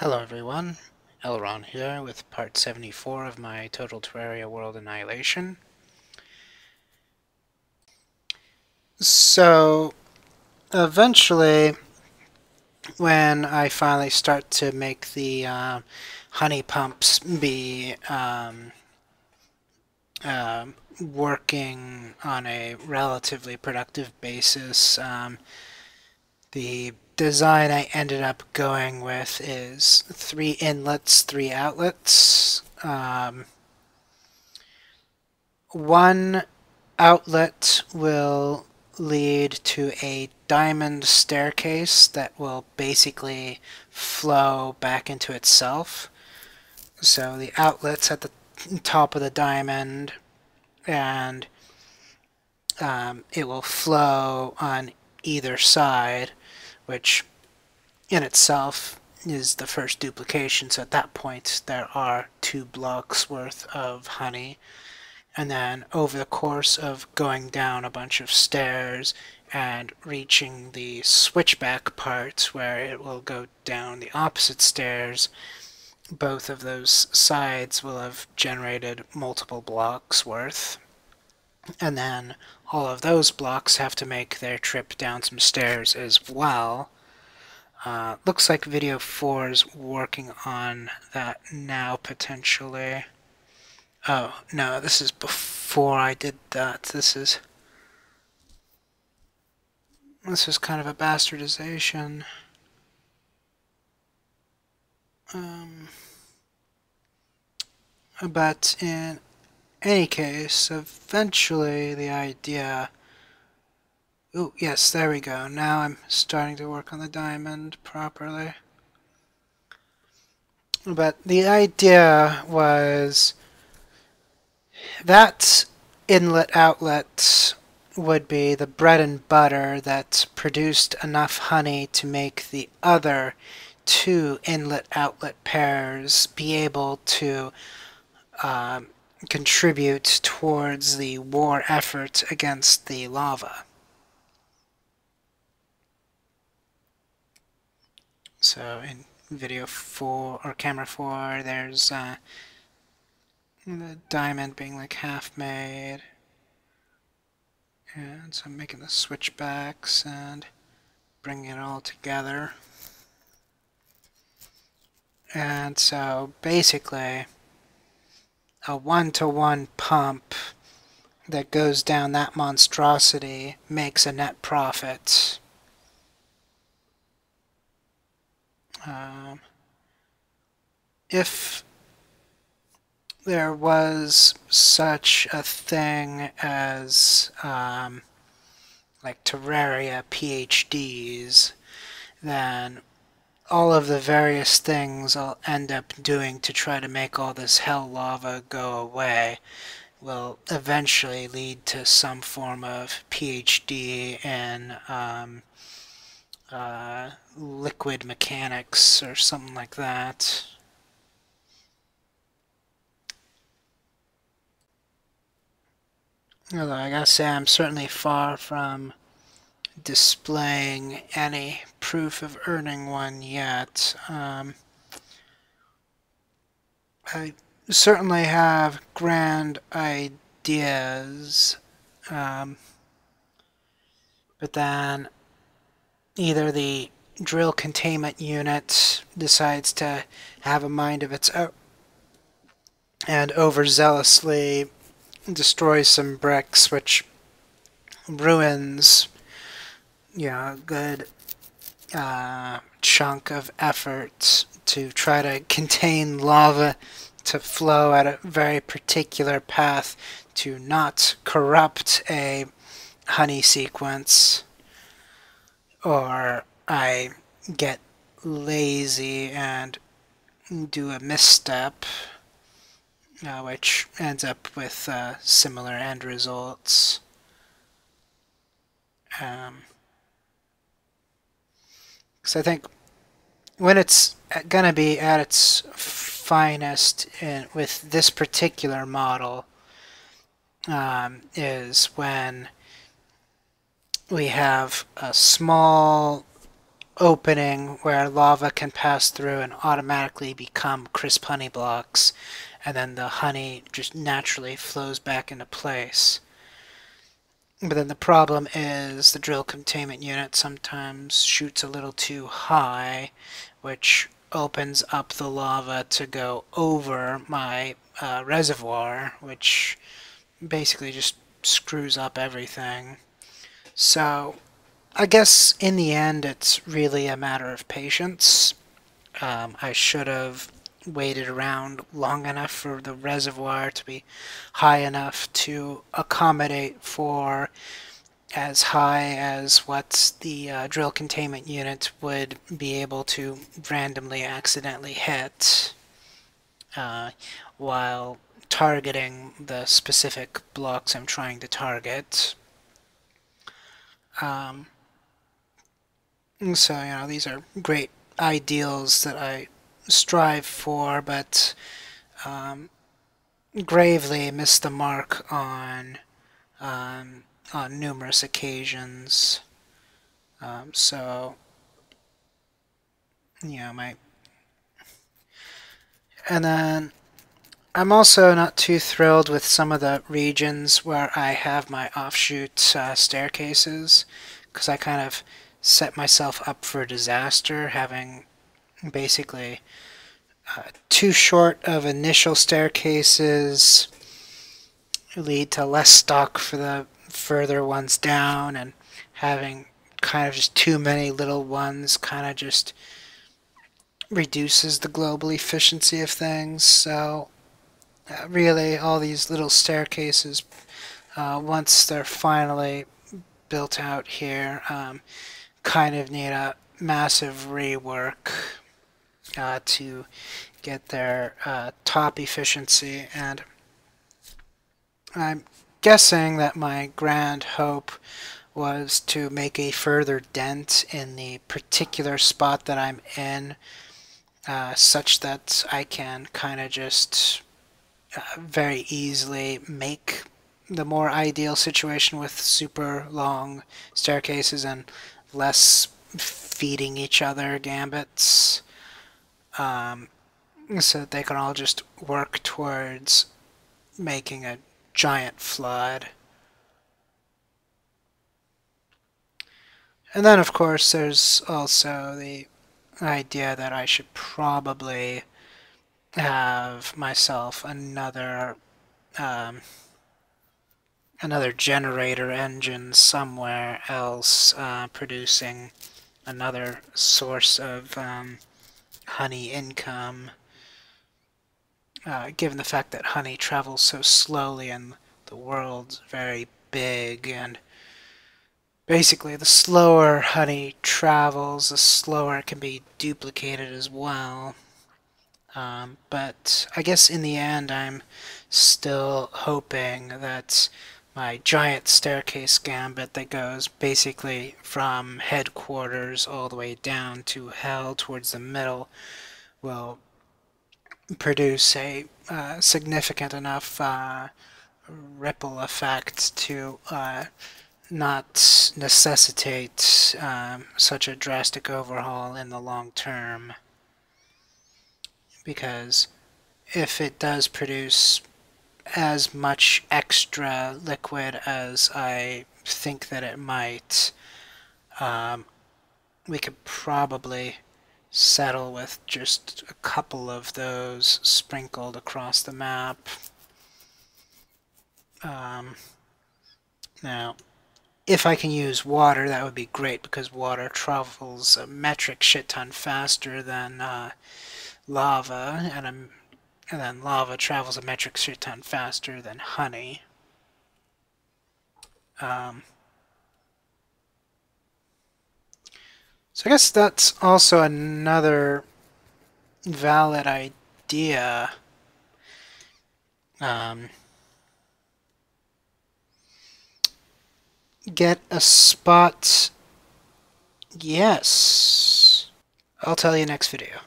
Hello everyone, Elron here with part 74 of my Total Terraria World Annihilation. So, eventually, when I finally start to make the honey pumps be working on a relatively productive basis, the design I ended up going with is 3 inlets, 3 outlets. One outlet will lead to a diamond staircase that will basically flow back into itself. So the outlet's at the top of the diamond, and it will flow on either side, which in itself is the first duplication. So at that point, there are 2 blocks worth of honey. And then over the course of going down a bunch of stairs and reaching the switchback part where it will go down the opposite stairs, both of those sides will have generated multiple blocks worth. And then all of those blocks have to make their trip down some stairs as well. Looks like Video 4 is working on that now, potentially. Oh, no, this is before I did that. This is kind of a bastardization. But in any case, eventually the idea... Oh, yes, there we go. Now I'm starting to work on the diamond properly. But the idea was that inlet outlet would be the bread and butter that produced enough honey to make the other 2 inlet-outlet pairs be able to contribute towards the war effort against the lava. So in video 4, or camera 4, there's the diamond being like half made. And so I'm making the switchbacks and bringing it all together. And so basically a 1-to-1 pump that goes down that monstrosity makes a net profit. If there was such a thing as like Terraria PhDs, then all of the various things I'll end up doing to try to make all this hell lava go away will eventually lead to some form of PhD in liquid mechanics or something like that. Although I gotta say, I'm certainly far from displaying any proof of earning one yet. I certainly have grand ideas, but then either the drill containment unit decides to have a mind of its own and overzealously destroys some bricks, which ruins, a good chunk of effort to try to contain lava to flow at a very particular path to not corrupt a honey sequence, or I get lazy and do a misstep, which ends up with similar end results. Because I think when it's gonna be at its finest with this particular model is when we have a small opening where lava can pass through and automatically become crisp honey blocks, and then the honey just naturally flows back into place. But then the problem is the drill containment unit sometimes shoots a little too high, which opens up the lava to go over my reservoir, which basically just screws up everything. So I guess in the end, it's really a matter of patience. I should have waited around long enough for the reservoir to be high enough to accommodate for as high as what the drill containment unit would be able to randomly accidentally hit uh, while targeting the specific blocks I'm trying to target. Um, so, these are great ideals that I strive for, but um, gravely missed the mark on numerous occasions. So, my and then I'm also not too thrilled with some of the regions where I have my offshoot staircases, because I kind of set myself up for disaster having basically too short of initial staircases lead to less stock for the further ones down, and having kind of just too many little ones kind of just reduces the global efficiency of things. So really all these little staircases, once they're finally built out here, kind of need a massive rework to get their top efficiency. And I'm guessing that my grand hope was to make a further dent in the particular spot that I'm in, such that I can kind of just very easily make the more ideal situation with super long staircases and less feeding each other gambits, so that they can all just work towards making a giant flood. And then, of course, there's also the idea that I should probably have myself another generator engine somewhere else, producing another source of honey income, given the fact that honey travels so slowly and the world's very big, and basically the slower honey travels, the slower it can be duplicated as well. But I guess in the end, I'm still hoping that my giant staircase gambit that goes basically from headquarters all the way down to hell towards the middle will produce a significant enough ripple effect to not necessitate such a drastic overhaul in the long term. Because if it does produce as much extra liquid as I think that it might, we could probably settle with just a couple of those sprinkled across the map. Now, if I can use water, that would be great, because water travels a metric shit ton faster than lava, and then lava travels a metric shit ton faster than honey. So I guess that's also another valid idea. Get a spot. Yes. I'll tell you next video.